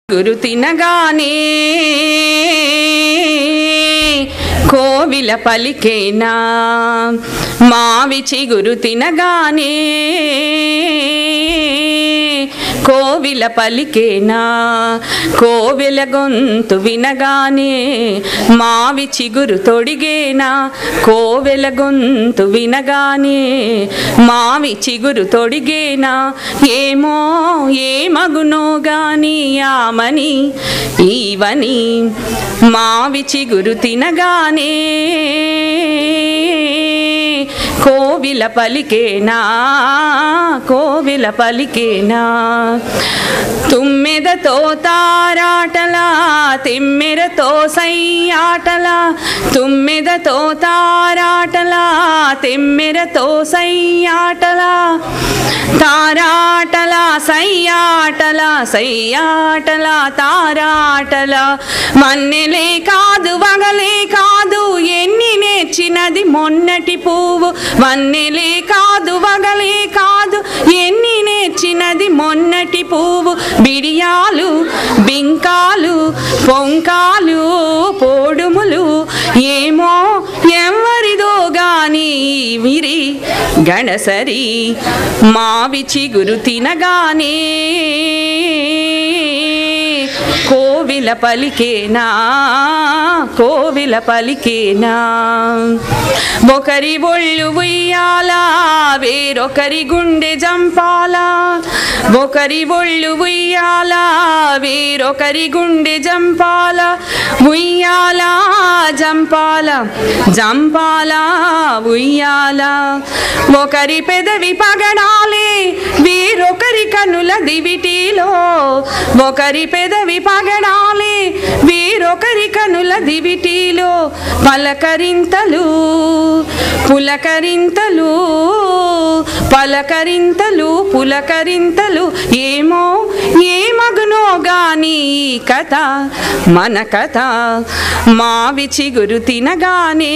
గురు తినగానే కోవిల పలికేనా మావి చిగురు తినగానే కోవిల పలికేనా కోవిల గొంతు వినగానే మావి చిగురు తొడిగేనా కోవిల గొంతు వినగానే మావి చిగురు తొడిగేనా ఏమో ఏమగునో గాని ఆమని ఈవని మావి చిగురు తినగానే కోవిల పలికేనా కోవిల పలికేనా తుమ్మెదతో తారాటలా తిమ్మెరతో సయ్యాటలా తుమ్మెదతో తారాటలా తిమ్మెరతో సయ్యాటలా తారాటలా సయ్యాటలా సయ్యాటలా తారాటలా మన్నెలే కాదు వగలే కాదు ఎన్ని నేర్చినది మొన్నటి పువ్వు వన్నెలే కాదు వగలే కాదు ఎన్ని నేర్చినది మొన్నటి పువ్వు బిడియాలు బింకాలు పొంకాలు పోడుములు ఏమో ఎవరిదో గాని విరి గణసరి మావి చిగురు తినగానే కోవిల పలికేనా కోవిల పలికేనా ఒకరి ఒళ్ళు ఉయ్యాలా వేరొకరి గుండె జంపాలా ఒకరి ఒళ్ళు ఉయ్యాలా వేరొకరి గుండె జంపాలా ఉయ్యాలా జంపాలా జంపాలా ఉయ్యాలా ఒకరి పెదవి పగడాలే వేరొకరి కనుల దివిటీలో ఒకరి పెదవి పగడాలే వేరొకరి కనుల దివిటీలో పలకరింతలు పులకరింతలు పలకరింతలు పులకరింతలు ఏమో ఏమగునో గాని కథ మన కథ మావి చిగురు తినగానే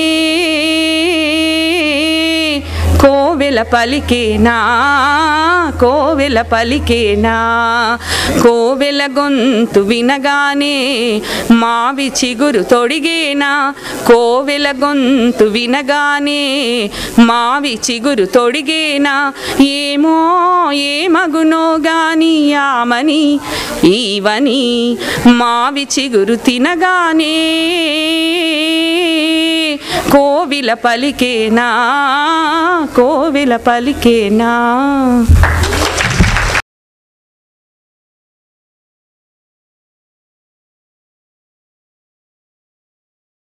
కోవెల పలికేనా కోవెల పలికేనా కోవెల గొంతు వినగానే మావి చిగురు తొడిగేనా కోవెల గొంతు వినగానే మావి చిగురు తొడిగేనా ఏమో ఏమగునో గాని ఆమని ఈవని మావి చిగురు తినగానే కోవిల పలికేనా కోవిల పలికేనా.